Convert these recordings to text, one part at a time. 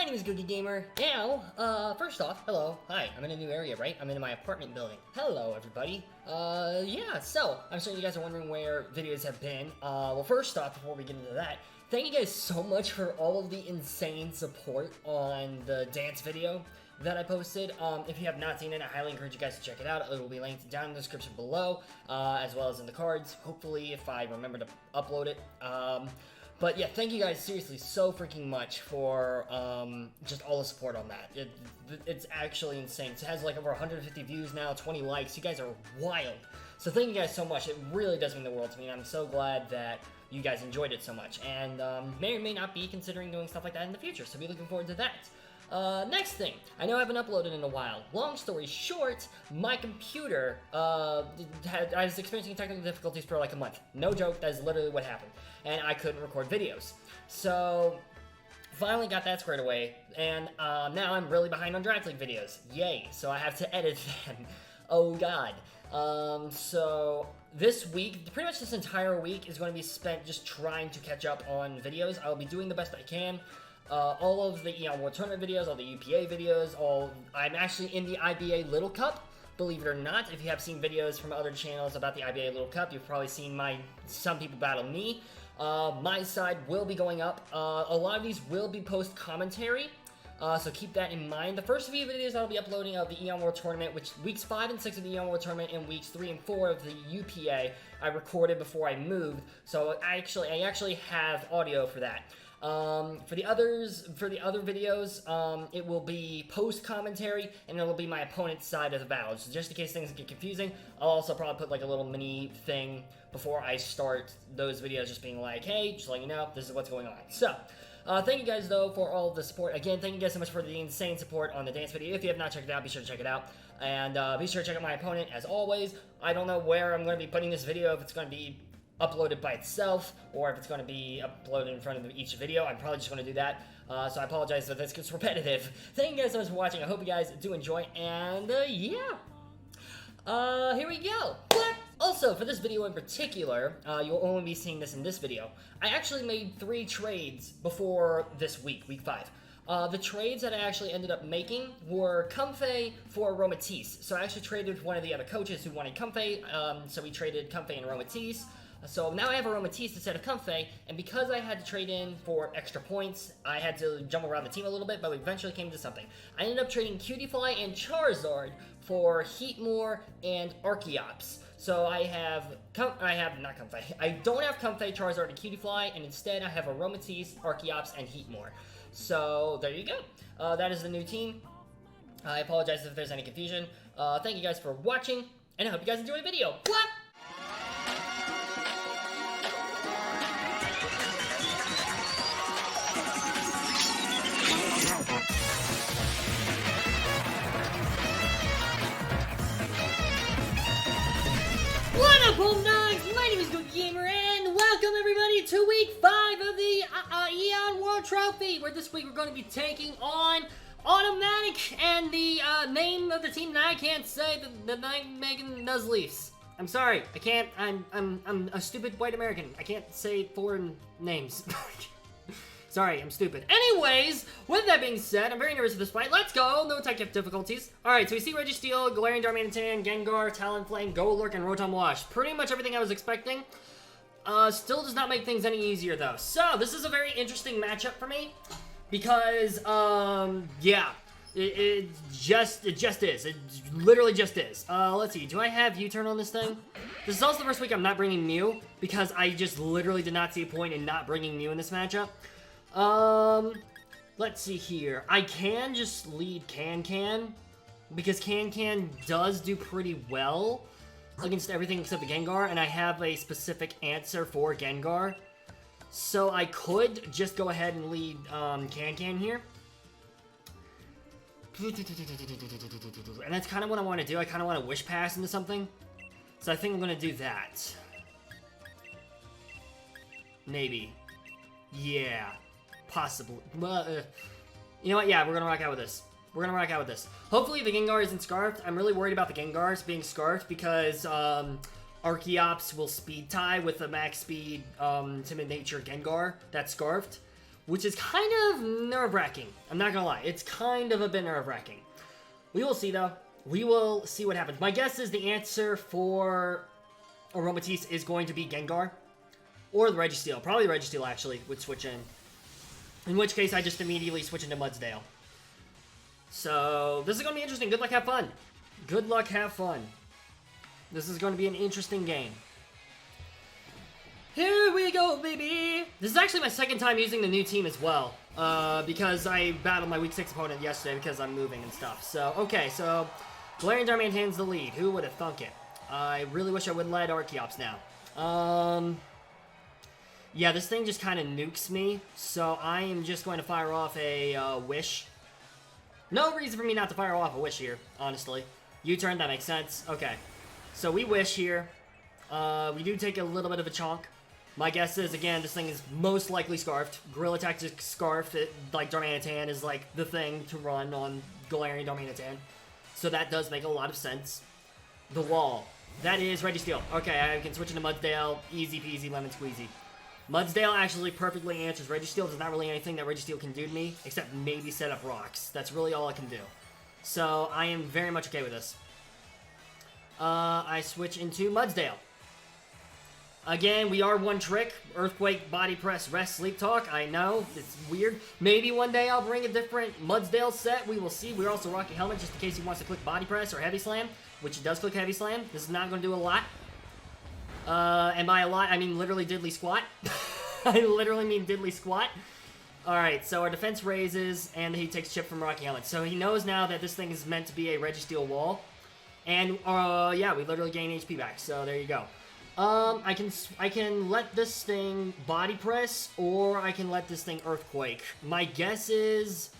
name is Gokey Gamer. Now, first off, hello, hi, I'm in a new area, right? I'm in my apartment building. Hello, everybody. Yeah, so, I'm sure you guys are wondering where videos have been. Well, first off, before we get into that, thank you guys so much for all of the insane support on the dance video that I posted. If you have not seen it, I highly encourage you guys to check it out. It will be linked down in the description below, as well as in the cards, hopefully, if I remember to upload it. But yeah, thank you guys seriously so freaking much for just all the support on that. It's actually insane. It has like over 150 views now, 20 likes. You guys are wild. So thank you guys so much. It really does mean the world to me, and I'm so glad that you guys enjoyed it so much. And may or may not be considering doing stuff like that in the future, so be looking forward to that. Next thing, I know I haven't uploaded in a while. Long story short, my computer, I was experiencing technical difficulties for like a month. No joke, that is literally what happened. And I couldn't record videos. So, finally got that squared away, and now I'm really behind on Draft League videos. Yay, so I have to edit them. Oh god. So, this week, pretty much this entire week is going to be spent just trying to catch up on videos. I'll be doing the best I can. All of the Eon World Tournament videos, all the UPA videos, I'm actually in the IBA Little Cup, believe it or not. If you have seen videos from other channels about the IBA Little Cup, you've probably seen some people battle me. My side will be going up. A lot of these will be post-commentary, so keep that in mind. The first few videos I'll be uploading of the Eon World Tournament, which weeks 5 and 6 of the Eon World Tournament and weeks 3 and 4 of the UPA, I recorded before I moved, so I actually have audio for that. For the other videos, it will be post-commentary, and it'll be my opponent's side of the battle. So just in case things get confusing, I'll also probably put like a little mini thing before I start those videos, just being like, hey, just letting you know, this is what's going on. So, thank you guys, though, for all of the support. Again, thank you guys so much for the insane support on the dance video. If you have not checked it out, be sure to check it out. And be sure to check out my opponent, as always. I don't know where I'm going to be putting this video, if it's going to be uploaded by itself, or if it's going to be uploaded in front of each video. I'm probably just going to do that, so I apologize if this gets repetitive. Thank you guys so much for watching. I hope you guys do enjoy, and yeah. Here we go. Also, for this video in particular, you'll only be seeing this in this video. I actually made 3 trades before this week, week 5. The trades that I actually ended up making were Comfey for Aromatisse. So I actually traded with one of the other coaches who wanted Comfey, so we traded Comfey and Aromatisse. So now I have Aromatisse instead of Comfey, and because I had to trade in for extra points, I had to jump around the team a little bit, but we eventually came to something. I ended up trading Cutiefly and Charizard for Heatmore and Archeops. So I don't have Comfey, Charizard, and Cutiefly, and instead I have Aromatisse, Archeops, and Heatmore. So there you go. That is the new team. I apologize if there's any confusion. Thank you guys for watching, and I hope you guys enjoy the video. What? What up, Homedawgs? My name is Gokey Gamer, and welcome everybody to week 5 of the Eon World Trophy, where this week we're going to be taking on Automatic and the name of the team that I can't say, the Megan Nuzleafs. I'm sorry, I can't. I'm a stupid white American. I can't say foreign names. Sorry, I'm stupid. Anyways, with that being said, I'm very nervous for this fight. Let's go! No tech difficulties. Alright, so we see Registeel, Galarian Darmanitan, Gengar, Talonflame, Golurk, and Rotom Wash. Pretty much everything I was expecting. Still does not make things any easier, though. So, this is a very interesting matchup for me. Because, yeah. It just is. It literally just is. Let's see. Do I have U-turn on this thing? This is also the first week I'm not bringing Mew, because I just literally did not see a point in not bringing Mew in this matchup. Let's see here. I can just lead Can, because Can does do pretty well against everything except the Gengar, and I have a specific answer for Gengar. So I could just go ahead and lead Can here. And that's kind of what I want to do. I kind of want to Wish Pass into something. So I think I'm going to do that. Maybe. Yeah. Possible. You know what? Yeah, we're going to rock out with this. Hopefully the Gengar isn't Scarfed. I'm really worried about the Gengars being Scarfed because Archeops will Speed Tie with a max speed Timid Nature Gengar that's Scarfed. which is kind of nerve-wracking. I'm not gonna lie, it's kind of a bit nerve-wracking. We will see, though. We will see what happens. My guess is the answer for Aromatisse is going to be Gengar. Or the Registeel. Probably the Registeel, actually, would switch in. In which case, I just immediately switch into Mudsdale. So, this is going to be interesting. Good luck, have fun. Good luck, have fun. This is going to be an interesting game. Here we go, baby! This is actually my second time using the new team as well. Because I battled my Week 6 opponent yesterday because I'm moving and stuff. So, okay, so... Galarian Darmanitan's the lead. Who would have thunk it? I really wish I would have led Archeops now. Yeah, this thing just kind of nukes me. So, I am just going to fire off a Wish. No reason for me not to fire off a Wish here, honestly. U-turn, that makes sense. Okay. So, we Wish here. We do take a little bit of a chonk. My guess is, again, this thing is most likely Scarfed. Gorilla Tactics Scarfed, like Darmanitan, is like the thing to run on Galarian Darmanitan. So that does make a lot of sense. The wall. That is Registeel. Okay, I can switch into Mudsdale. Easy peasy, lemon squeezy. Mudsdale actually perfectly answers Registeel. There's not really anything that Registeel can do to me, except maybe set up rocks. That's really all it can do. So I am very much okay with this. I switch into Mudsdale. Again, we are one trick. Earthquake, Body Press, Rest, Sleep Talk. I know, it's weird. Maybe one day I'll bring a different Mudsdale set. We will see. We're also rocking Helmet just in case he wants to click Body Press or Heavy Slam, which he does click Heavy Slam. This is not going to do a lot. And by a lot, I mean literally diddly squat. I literally mean diddly squat. Alright, so our defense raises, and he takes Chip from Rocky Helmet. So he knows now that this thing is meant to be a Registeel wall. And, yeah, we literally gain HP back. So there you go. I can let this thing Body Press, or I can let this thing Earthquake. My guess is...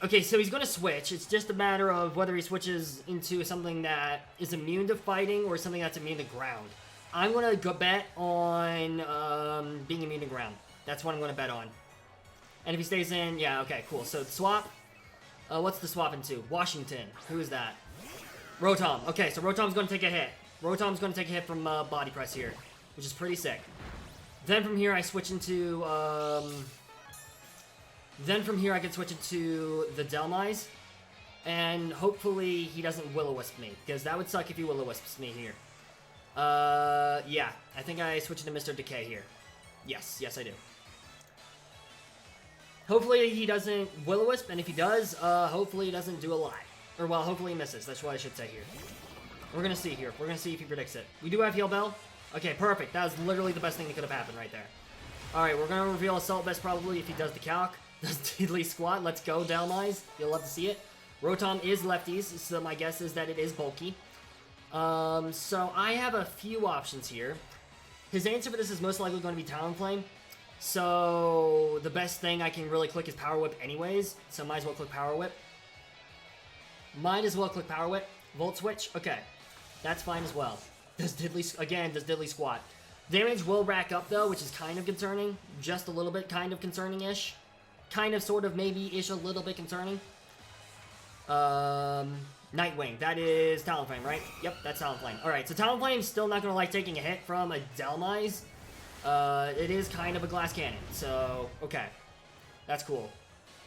Okay, so he's going to switch. It's just a matter of whether he switches into something that is immune to fighting, or something that's immune to ground. I'm going to go bet on being immune to ground. That's what I'm going to bet on. And if he stays in, yeah, okay, cool. So swap. What's the swap into? Washington. Who is that? Rotom. Okay, so Rotom's going to take a hit. Rotom's going to take a hit from Body Press here, which is pretty sick. Then from here, I switch into... Then from here, I can switch into the Delmise. And hopefully, he doesn't Will-O-Wisp me, because that would suck if he Will-O-Wisps me here. Yeah. I think I switch into Mr. Decay here. Yes, I do. Hopefully, he doesn't Will-O-Wisp, and if he does, hopefully he doesn't do a lot. Or, well, hopefully he misses. That's what I should say here. We're going to see here. We're going to see if he predicts it. We do have Heal Bell. Okay, perfect. That was literally the best thing that could have happened right there. Alright, we're going to reveal Assault Vest probably if he does the calc. Does Diddly Squat. Let's go, Delmise. You'll love to see it. Rotom is lefties, so my guess is that it is bulky. So I have a few options here. His answer for this is most likely going to be Talonflame. So the best thing I can really click is Power Whip anyways. So might as well click Power Whip. Might as well click Power Whip. Volt Switch. Okay. That's fine as well. Does Diddly Squat. Damage will rack up though, which is kind of concerning. Just a little bit kind of concerning-ish. Kind of, sort of, maybe-ish a little bit concerning. Nightwing. That is Talonflame, right? Yep, that's Talonflame. Alright, so Talonflame's still not going to like taking a hit from a Delmise. It is kind of a glass cannon, so, okay. That's cool.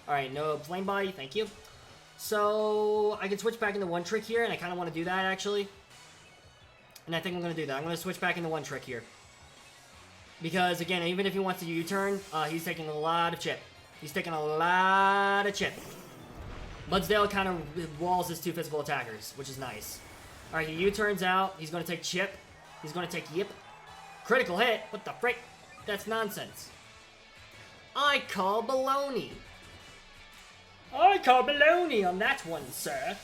Alright, no Flame Body, thank you. So, I can switch back into One Trick here, and I kind of want to do that, actually. And I think I'm going to do that. I'm going to switch back into One Trick here. Because, again, even if he wants to U-turn, he's taking a lot of chip. He's taking a lot of chip. Mudsdale kind of walls his two physical attackers, which is nice. Alright, he U-turns out. He's going to take chip. He's going to take yip. Critical hit? What the frick? That's nonsense. I call baloney. I call baloney on that one, sir.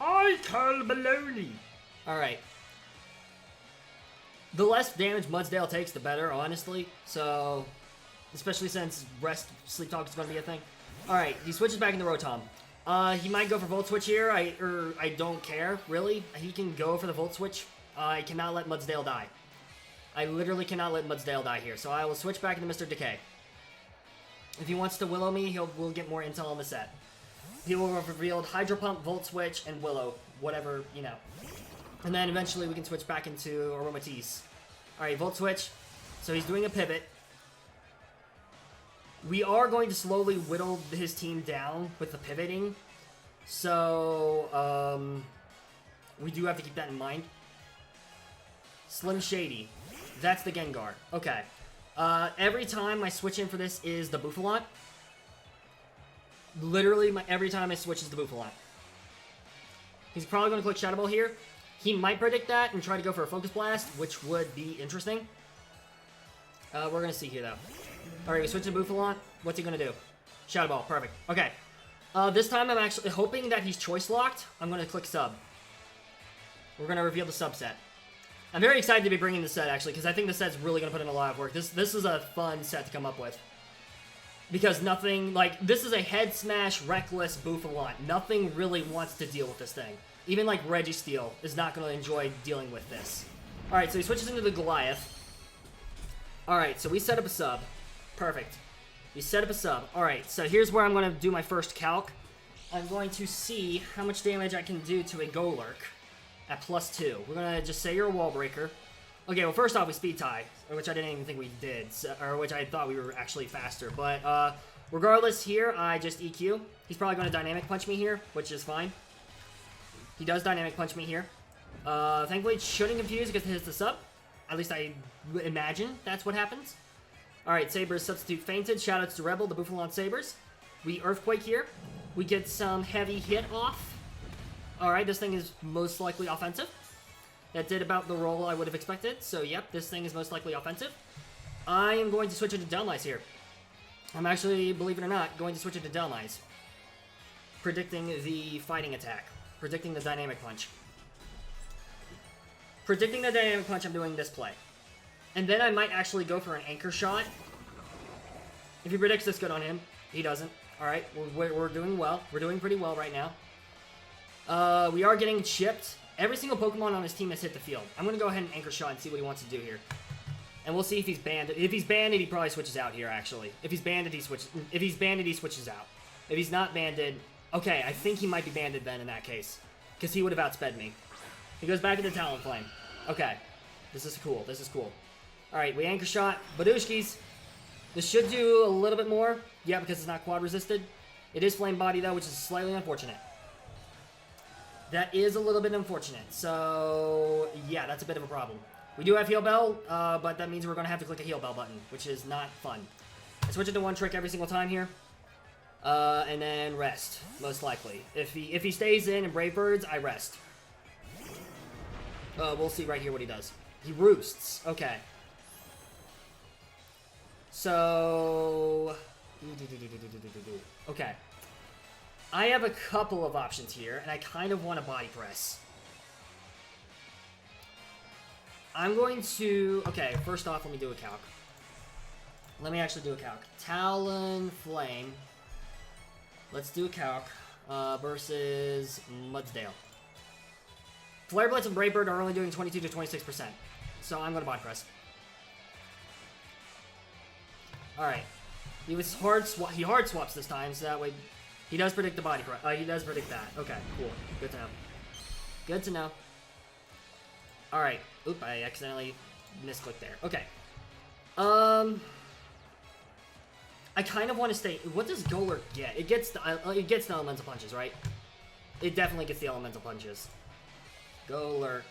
I call baloney. Alright. The less damage Mudsdale takes, the better, honestly. So, especially since Rest Sleep Talk is going to be a thing. Alright, he switches back into Rotom. He might go for Volt Switch here. I don't care, really. He can go for the Volt Switch. I cannot let Mudsdale die. I literally cannot let Mudsdale die here. So I will switch back into Mr. Decay. If he wants to Willow me, we'll get more intel on the set. He will have revealed Hydro Pump, Volt Switch, and Willow. Whatever, you know. And then eventually we can switch back into Aromatisse. Alright, Volt Switch. So he's doing a pivot. We are going to slowly whittle his team down with the pivoting. So, we do have to keep that in mind. Slim Shady. That's the Gengar. Okay. Every time I switch in for this is the Bouffalant. Literally, every time I switch is the Bouffalant. He's probably going to click Shadow Ball here. He might predict that and try to go for a Focus Blast, which would be interesting. We're going to see here, though. Alright, we switch to Bouffalant. What's he going to do? Shadow Ball. Perfect. Okay. This time I'm actually hoping that he's Choice Locked. I'm going to click Sub. We're going to reveal the subset. I'm very excited to be bringing the set, actually, because I think the set's really going to put in a lot of work. This is a fun set to come up with. Because nothing, like, this is a head smash, reckless Bouffalant. Nothing really wants to deal with this thing. Even, like, Registeel is not going to enjoy dealing with this. Alright, so he switches into the Goliath. Alright, so we set up a sub. Perfect. We set up a sub. Alright, so here's where I'm going to do my first calc. I'm going to see how much damage I can do to a Golurk at +2. We're going to just say you're a Wall Breaker. Okay, well, first off, we Speed Tie, which I didn't even think we did, so, or which I thought we were actually faster. But, regardless, here, I just EQ. He's probably going to Dynamic Punch me here, which is fine. He does Dynamic Punch me here. Thankfully, it shouldn't confuse because it hits the sub. At least I imagine that's what happens. Alright, Sabers substitute fainted. Shoutouts to Rebel, the Bouffalant Sabers. We Earthquake here. We get some heavy hit off. Alright, this thing is most likely offensive. That did about the roll I would have expected. So, yep, this thing is most likely offensive. I am going to switch it to Delmice here. I'm actually, believe it or not, going to switch it to Delmice. Predicting the fighting attack. Predicting the Dynamic Punch. Predicting the Dynamic Punch, I'm doing this play. And then I might actually go for an Anchor Shot. If he predicts this good on him, he doesn't. Alright, we're doing well. We're doing pretty well right now. We are getting chipped. Every single Pokemon on his team has hit the field. I'm going to go ahead and Anchor Shot and see what he wants to do here. And we'll see if he's banded. If he's banded, he probably switches out here, actually. If he's banded, he switches. If he's banded, he switches out. If he's not banded... Okay, I think he might be banded then in that case. Because he would have outsped me. He goes back into Talonflame. Okay. This is cool. This is cool. Alright, we Anchor Shot. Badushkis. This should do a little bit more. Yeah, because it's not quad resisted. It is Flame Body, though, which is slightly unfortunate. That is a little bit unfortunate. So, yeah, that's a bit of a problem. We do have Heal Bell, but that means we're going to have to click a Heal Bell button, which is not fun. I switch it to one trick every single time here. And then rest, most likely. If he stays in and Brave Birds, I rest. We'll see right here what he does. He roosts. Okay. So... Okay. I have a couple of options here, and I kind of want to Body Press. I'm going to... Okay, first off, let me do a calc. Let me actually do a calc. Talonflame. Let's do a calc. Versus Mudsdale. Flare Blitz and Brave Bird are only doing 22 to 26%. So I'm going to Body Press. Alright. He hard swaps this time, so that way... He does predict the Body Press. He does predict that. Okay, cool. Good to know. Good to know. Alright. Oop, I accidentally misclicked there. Okay. I kind of want to stay... What does Golurk get? It gets the Elemental Punches, right? It definitely gets the Elemental Punches. Golurk.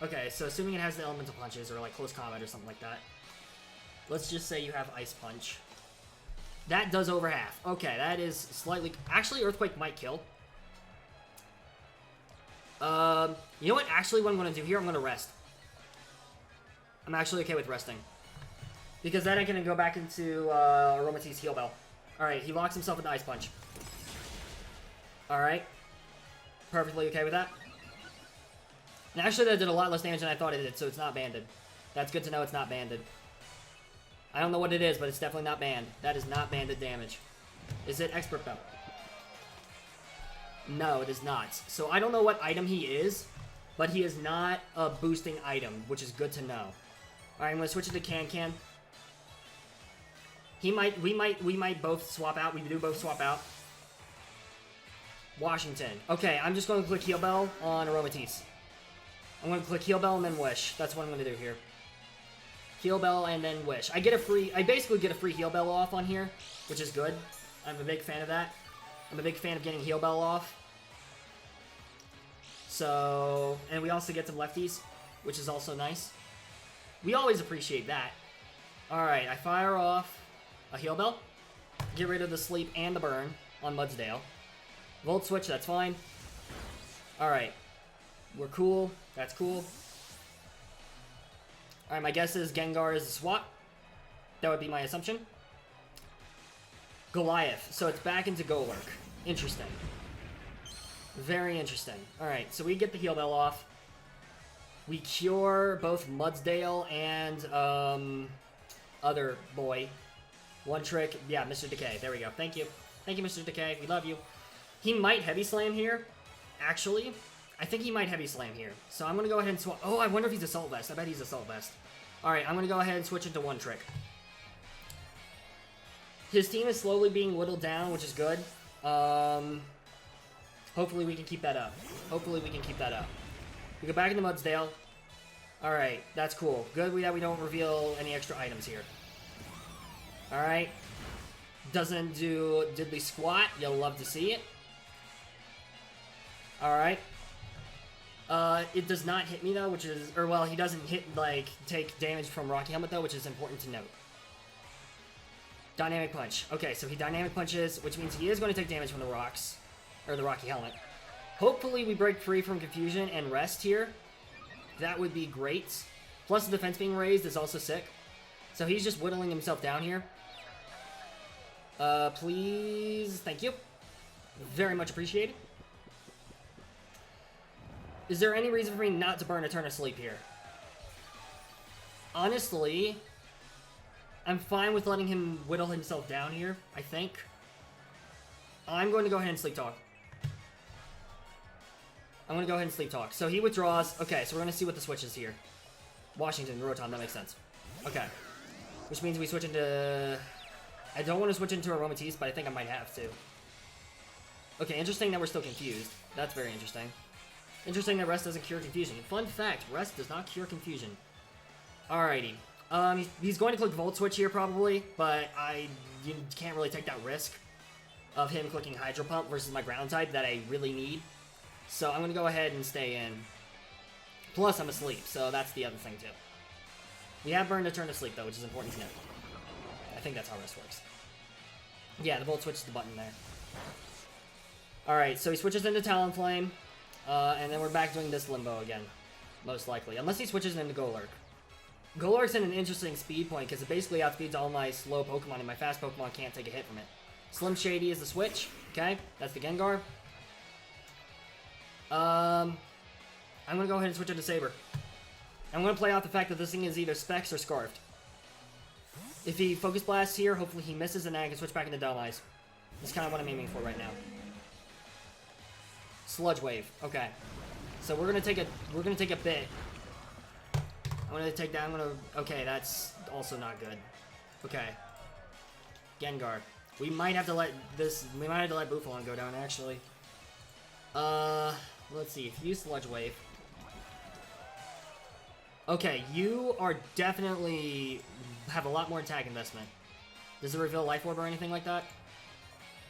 Okay, so assuming it has the Elemental Punches, or like Close Combat or something like that. Let's just say you have Ice Punch. That does over half. Okay, that is slightly... Actually, Earthquake might kill. You know what? Actually, what I'm going to do here, I'm going to rest. I'm actually okay with resting. Because then I can go back into Aromatisse Heal Bell. Alright, he locks himself into Ice Punch. Alright. Perfectly okay with that. And actually, that did a lot less damage than I thought it did, so it's not banded. That's good to know it's not banded. I don't know what it is, but it's definitely not banned. That is not banded damage. Is it Expert Belt? No, it is not. So I don't know what item he is, but he is not a boosting item, which is good to know. Alright, I'm going to switch it to Can. We might both swap out. We do both swap out. Washington. Okay, I'm just going to click Heal Bell on Aromatisse. I'm going to click Heal Bell and then Wish. That's what I'm going to do here. Heal Bell, and then Wish. I basically get a free Heal Bell off on here, which is good. I'm a big fan of that. I'm a big fan of getting Heal Bell off. So, and we also get some lefties, which is also nice. We always appreciate that. Alright, I fire off a Heal Bell. Get rid of the sleep and the burn on Mudsdale. Volt Switch, that's fine. Alright. We're cool. That's cool. Alright, my guess is Gengar is a swap. That would be my assumption. Goliath. So it's back into Golurk. Interesting. Very interesting. Alright, so we get the Heal Bell off. We cure both Mudsdale and, other boy. One trick. Yeah, Mr. Decay. There we go. Thank you. Thank you, Mr. Decay. We love you. He might Heavy Slam here. Actually, I think he might Heavy Slam here. So I'm going to go ahead and swap. Oh, I wonder if he's Assault Vest. I bet he's Assault Vest. Alright, I'm going to go ahead and switch into One Trick. His team is slowly being whittled down, which is good. Hopefully we can keep that up. Hopefully we can keep that up. We go back into Mudsdale. Alright, that's cool. Good that we don't reveal any extra items here. Alright. Doesn't do diddly squat. You'll love to see it. Alright. It does not hit me though, which is, or well, he doesn't take damage from Rocky Helmet though, which is important to note. Dynamic Punch. Okay, so he Dynamic Punches, which means he is going to take damage from the rocks, or the Rocky Helmet. Hopefully we break free from Confusion and rest here. That would be great. Plus the defense being raised is also sick. So he's just whittling himself down here. Please, thank you. Very much appreciated. Is there any reason for me not to burn a turn of sleep here? Honestly, I'm fine with letting him whittle himself down here, I think. I'm going to go ahead and Sleep Talk. I'm going to go ahead and Sleep Talk. So he withdraws. Okay, so we're going to see what the switch is here. Washington, Rotom, that makes sense. Okay. Which means we switch into... I don't want to switch into Aromatisse, but I think I might have to. Okay, interesting that we're still confused. That's very interesting. Interesting that Rest doesn't cure Confusion. Fun fact, Rest does not cure Confusion. Alrighty. He's going to click Volt Switch here probably, but you can't really take that risk of him clicking Hydro Pump versus my ground type that I really need. So I'm going to go ahead and stay in. Plus I'm asleep, so that's the other thing too. We have burned a turn to sleep though, which is important to note. I think that's how Rest works. Yeah, the Volt Switch is the button there. Alright, so he switches into Talonflame, and then we're back doing this Limbo again, most likely. Unless he switches into Golurk. Golurk's in an interesting speed point, because it basically outspeeds all my slow Pokemon, and my fast Pokemon can't take a hit from it. Slim Shady is the switch. Okay, that's the Gengar. I'm going to go ahead and switch into Saber. I'm going to play out the fact that this thing is either Specs or Scarfed. If he Focus Blasts here, hopefully he misses, and then I can switch back into Dumb Eyes. That's kind of what I'm aiming for right now. Sludge Wave. Okay. So we're gonna take a bit. I'm gonna take that. Okay, that's also not good. Okay. Gengar. We might have to let Bufalon go down actually. Let's see. If you use Sludge Wave. Okay, you are definitely have a lot more attack investment. Does it reveal Life Orb or anything like that?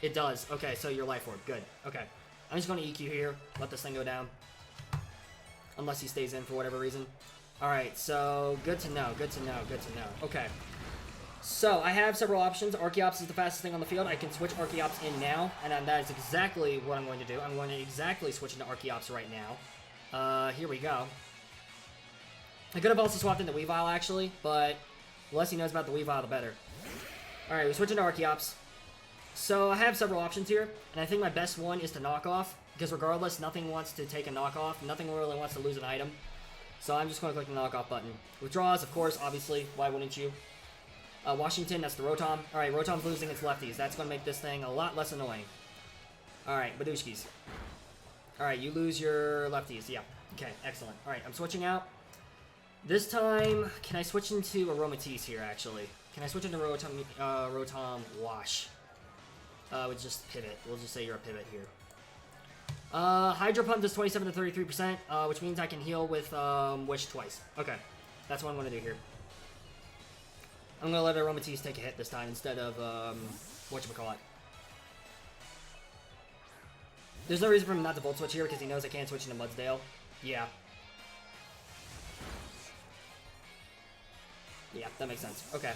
It does. Okay, so your Life Orb. Good. Okay. I'm just going to EQ here. Let this thing go down. Unless he stays in for whatever reason. Alright, so good to know. Good to know. Good to know. Okay. So, I have several options. Archeops is the fastest thing on the field. I can switch Archeops in now. And that is exactly what I'm going to do. I'm going to exactly switch into Archeops right now. Here we go. I could have also swapped into Weavile, actually. But the less he knows about the Weavile, the better. Alright, we switch into Archeops. So I have several options here, and I think my best one is to knock off, because regardless, nothing wants to take a knockoff, nothing really wants to lose an item. So I'm just going to click the knockoff button. Withdraws, of course, obviously, why wouldn't you? Washington, that's the Rotom. Alright, Rotom's losing its lefties. That's going to make this thing a lot less annoying. Alright, Badushkis. Alright, you lose your lefties, yeah. Okay, excellent. Alright, I'm switching out. This time, can I switch into Aromatisse here, actually? Can I switch into Rotom Wash? We'll just pivot. We'll just say you're a pivot here. Hydro Pump does 27 to 33%, which means I can heal with Wish twice. Okay, that's what I'm going to do here. I'm gonna let Aromatisse take a hit this time instead of, whatchamacallit. There's no reason for him not to Volt Switch here because he knows I can't switch into Mudsdale. Yeah. Yeah, that makes sense. Okay.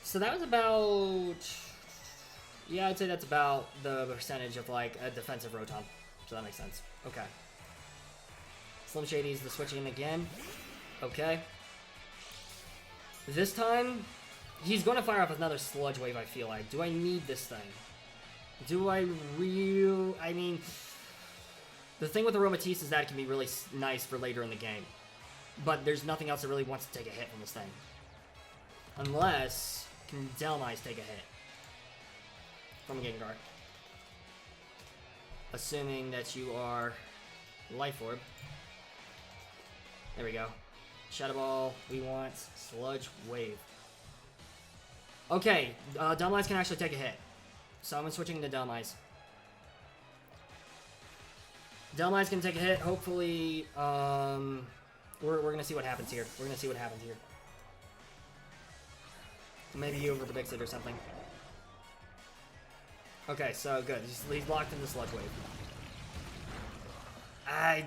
So that was about... Yeah, I'd say that's about the percentage of, like, a defensive Rotom. So that makes sense. Okay. Slim Shady's the switching again. Okay. This time, he's going to fire off another Sludge Wave, I feel like. Do I need this thing? Do I I mean, the thing with Aromatisse is that it can be really nice for later in the game. But there's nothing else that really wants to take a hit from this thing. Unless, can Delmise take a hit? From a Gengar. Assuming that you are Life Orb. There we go. Shadow Ball, we want Sludge Wave. Okay, Delmise can actually take a hit. So I'm switching to Delmise. Delmise can take a hit. Hopefully, we're gonna see what happens here. We're gonna see what happens here. Maybe he overpredicts it or something. Okay, so good. He's locked in the Sludge Wave.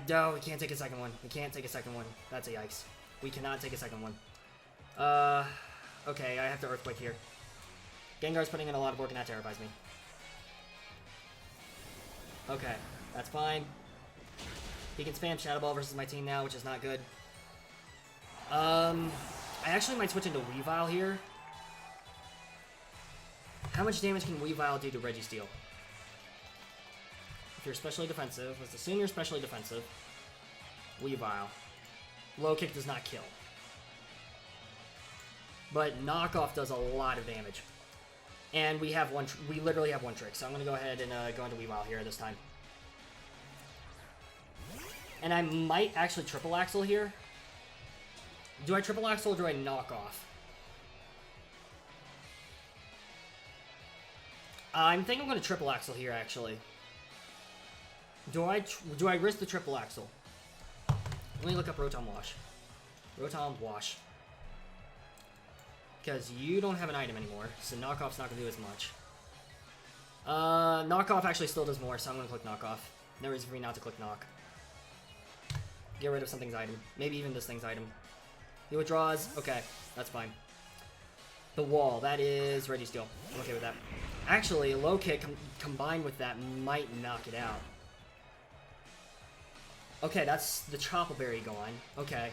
No, we can't take a second one. We can't take a second one. That's a yikes. We cannot take a second one. Okay, I have to Earthquake here. Gengar's putting in a lot of work and that terrifies me. Okay, that's fine. He can spam Shadow Ball versus my team now, which is not good. I actually might switch into Weavile here. How much damage can Weavile do to Registeel? If you're especially defensive, let's assume you're especially defensive. Weavile. Low kick does not kill. But knockoff does a lot of damage. And we have we literally have one trick, so I'm gonna go ahead and go into Weavile here this time. And I might actually triple Axle here. Do I triple Axle or do I knock off? I'm thinking I'm gonna triple Axle here actually. Do I risk the triple Axle? Let me look up Rotom Wash. Rotom Wash. Because you don't have an item anymore, so knockoff's not going to do as much. Knockoff actually still does more, so I'm going to click knockoff. No reason for me not to click knock. Get rid of something's item. Maybe even this thing's item. He withdraws. Okay, that's fine. The wall, that is Registeel. I'm okay with that. Actually, a low kick combined with that might knock it out. Okay, that's the Chople Berry gone. Okay.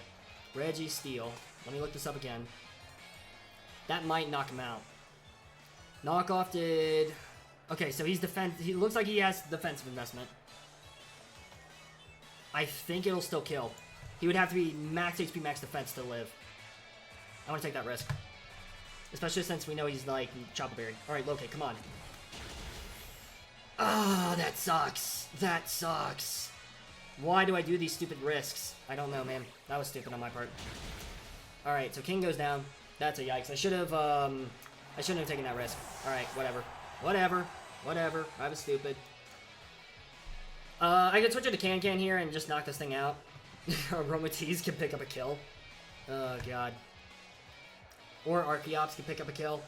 Registeel. Let me look this up again. That might knock him out. Knockoff did... Okay, so he's he looks like he has defensive investment. I think it'll still kill. He would have to be max HP, max defense to live. I want to take that risk. Especially since we know he's like Chople Berry. Alright, Loki, come on. Ah, that sucks. That sucks. Why do I do these stupid risks? I don't know, man. That was stupid on my part. Alright, so King goes down. That's a yikes. I shouldn't have taken that risk. Alright, whatever. Whatever. I was stupid. I could switch it to Can here and just knock this thing out. Aromatisse can pick up a kill. Oh, God. Or Archeops can pick up a kill.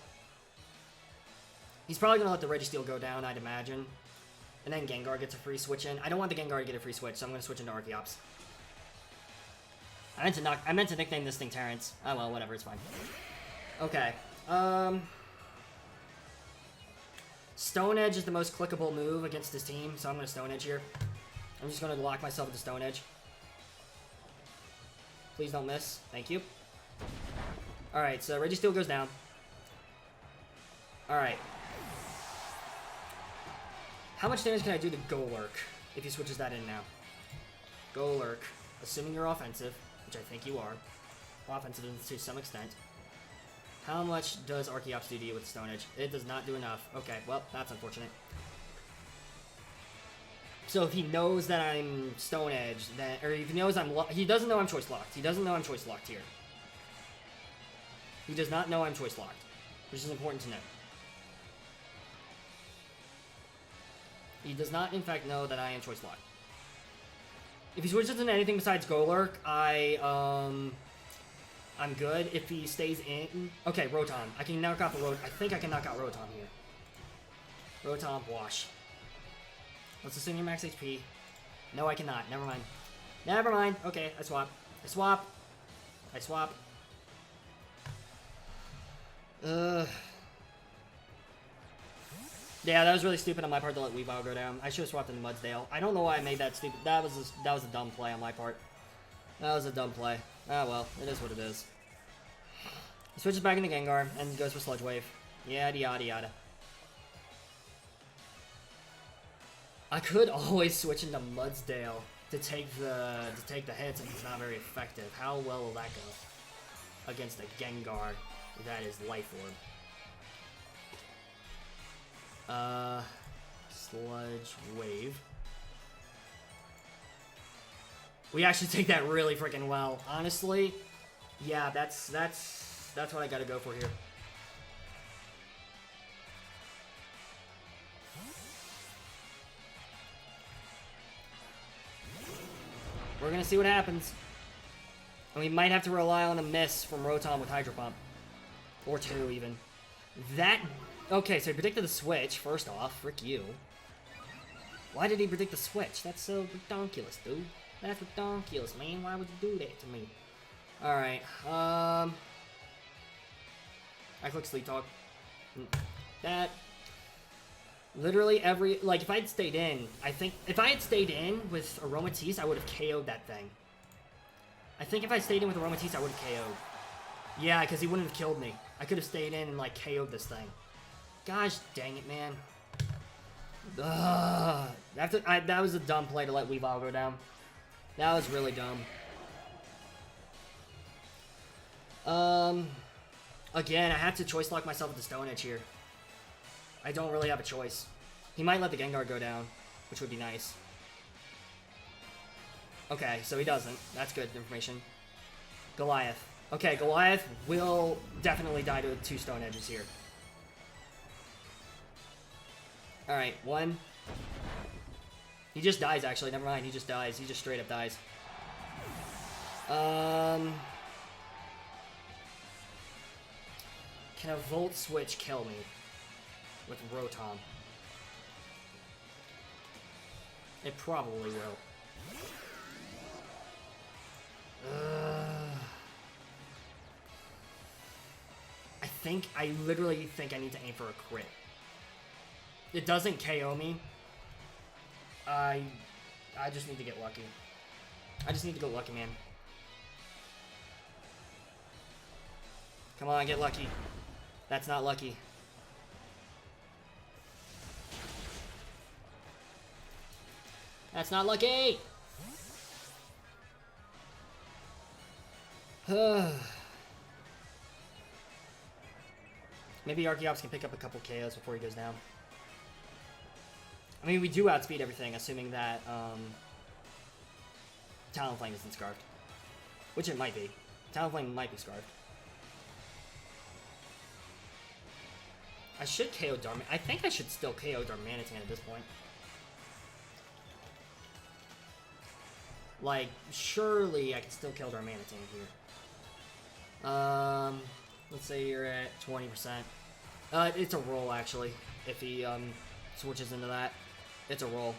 He's probably going to let the Registeel go down, I'd imagine. And then Gengar gets a free switch in. I don't want the Gengar to get a free switch, so I'm going to switch into Archeops. I meant to nickname this thing Terrence. Oh well, whatever, it's fine. Okay. Stone Edge is the most clickable move against this team, so I'm going to Stone Edge here. I'm just going to lock myself with the Stone Edge. Please don't miss. Thank you. Alright, so Registeel goes down. Alright. How much damage can I do to Golurk if he switches that in now? Golurk, assuming you're offensive, which I think you are. Offensive to some extent. How much does Archeops do to you with Stone Edge? It does not do enough. Okay, well, that's unfortunate. So if he knows that I'm Stone Edge, then, or if he knows he doesn't know I'm Choice Locked. He doesn't know I'm Choice Locked here. He does not know I'm Choice Locked, which is important to know. He does not, in fact, know that I am Choice Locked. If he switches into anything besides Golurk, I'm good if he stays in. Okay, Rotom. I can knock out the Rotom. I think I can knock out Rotom here. Rotom, wash. Let's assume you're max HP. No, I cannot. Never mind. Never mind. Okay, I swap. I swap. I swap. Yeah, that was really stupid on my part to let Weavile go down. I should have swapped in Mudsdale. I don't know why I made that stupid. That was a dumb play on my part. That was a dumb play. Ah, well, it is what it is. He switches back into Gengar and goes for Sludge Wave. Yada yada yada. I could always switch into Mudsdale to take the hits if it's not very effective. How well will that go against a Gengar that is Life Orb? Sludge Wave. We actually take that really freaking well. Honestly, yeah, that's what I gotta go for here. We're gonna see what happens. And we might have to rely on a miss from Rotom with Hydro Pump. Or two, even. That... Okay, so he predicted the switch, first off. Frick you. Why did he predict the switch? That's so ridiculous, dude. That's ridiculous, man. Why would you do that to me? Alright, I click Sleep Talk. That... Literally every... Like, if I had stayed in, I think... If I had stayed in with Aromatisse, I would have KO'd that thing. I think if I stayed in with Aromatisse, I would have KO'd. Yeah, because he wouldn't have killed me. I could have stayed in and, like, KO'd this thing. Gosh dang it, man. Ugh. That was a dumb play to let Weavile go down. That was really dumb. Again, I have to choice lock myself with the Stone Edge here. I don't really have a choice. He might let the Gengar go down, which would be nice. Okay, so he doesn't. That's good information. Goliath. Okay, Goliath will definitely die to 2 Stone Edges here. Alright, 1. He just dies, actually. Never mind, he just dies. He just straight up dies. Can a Volt Switch kill me with Rotom? It probably will. I literally think I need to aim for a crit. It doesn't KO me. I just need to get lucky. I just need to go lucky, man. Come on, get lucky. That's not lucky. That's not lucky! Maybe Archeops can pick up a couple KOs before he goes down. I mean, we do outspeed everything, assuming that Talonflame isn't scarfed. Which it might be. Talonflame might be scarfed. I should KO Darman. I think I should still KO Darmanitan at this point. Like, surely I can still kill Darmanitan here. Let's say you're at 20%. It's a roll, actually, if he switches into that. It's a roll.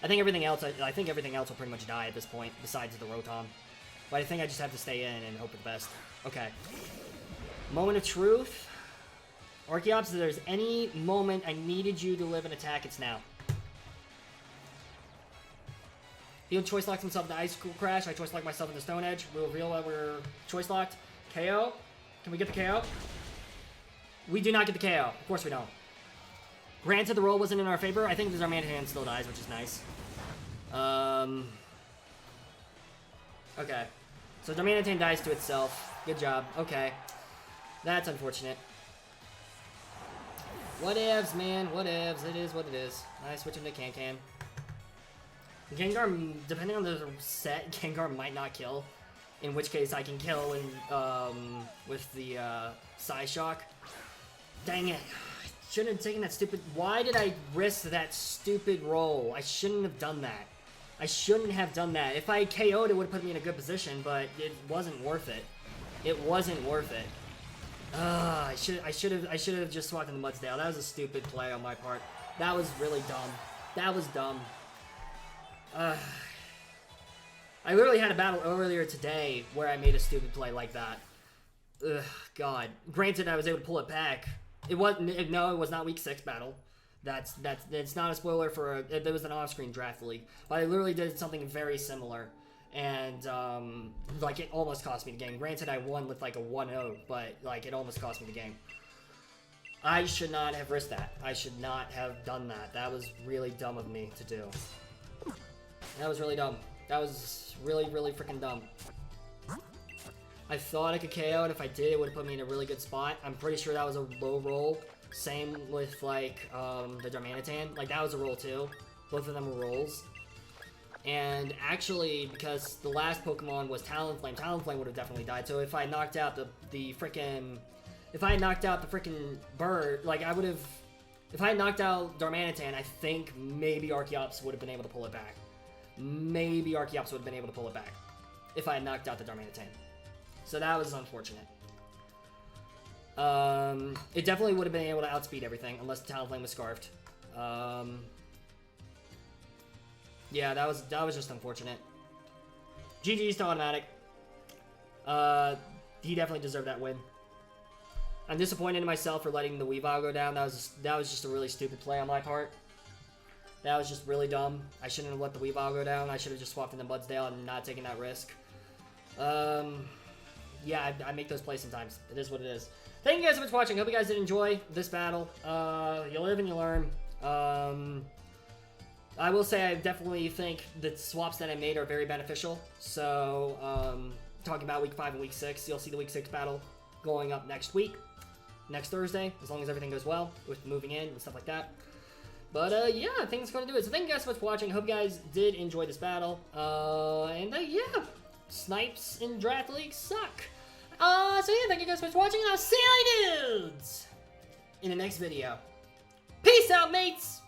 I think everything else will pretty much die at this point, besides the Rotom. But I think I just have to stay in and hope for the best. Okay. Moment of truth. Archeops, if there's any moment I needed you to live an attack, it's now. He'll choice locks himself into Ice Crash. I choice lock myself into Stone Edge. We'll reveal that we're choice locked. KO. Can we get the KO? We do not get the KO. Of course we don't. Granted, the roll wasn't in our favor. I think the Darmanitan still dies, which is nice. Okay. So Darmanitan dies to itself. Good job. Okay. That's unfortunate. Whatevs, man. Whatevs. It is what it is. I switch him to Can-Can. Gengar, depending on the set, Gengar might not kill. In which case I can kill with the Psyshock. Dang it. I shouldn't have taken that stupid... Why did I risk that stupid roll? I shouldn't have done that. I shouldn't have done that. If I KO'd, it would have put me in a good position, but it wasn't worth it. It wasn't worth it. I should have just swapped in the Mudsdale. That was a stupid play on my part. That was really dumb. That was dumb. I literally had a battle earlier today where I made a stupid play like that. Ugh, God. Granted, I was able to pull it back. It wasn't. No, it was not week 6 battle. It's not a spoiler for there was an off-screen draft league, but I literally did something very similar, and like it almost cost me the game. Granted, I won with like a 1-0, but like it almost cost me the game. I should not have risked that. I should not have done that. That was really dumb of me to do. That was really dumb. That was really, really freaking dumb. I thought I could KO, and if I did, it would have put me in a really good spot. I'm pretty sure that was a low roll. Same with, like, the Darmanitan. Like, that was a roll, too. Both of them were rolls. And actually, because the last Pokemon was Talonflame, Talonflame would have definitely died. So if I knocked out the freaking... If I had knocked out the freaking bird, like, I would have... If I had knocked out Darmanitan, I think maybe Archeops would have been able to pull it back. Maybe Archeops would have been able to pull it back. If I had knocked out the Darmanitan. So that was unfortunate. It definitely would have been able to outspeed everything, unless the Talonflame was scarfed. Yeah, that was just unfortunate. GG's to Automatic. He definitely deserved that win. I'm disappointed in myself for letting the Weavile go down. That was just a really stupid play on my part. That was just really dumb. I shouldn't have let the Weavile go down. I should have just swapped in the Mudsdale and not taken that risk. Yeah, I make those plays sometimes. It is what it is. Thank you guys so much for watching. Hope you guys did enjoy this battle. You live and you learn. I will say I definitely think the swaps that I made are very beneficial. So, talking about week 5 and week 6, you'll see the week 6 battle going up next week. Next Thursday, as long as everything goes well with moving in and stuff like that. But, yeah, I think that's going to do it. So thank you guys so much for watching. Hope you guys did enjoy this battle. Yeah, snipes in Draft League suck. So yeah, thank you guys so much for watching, and I'll see you dudes in the next video. Peace out, mates!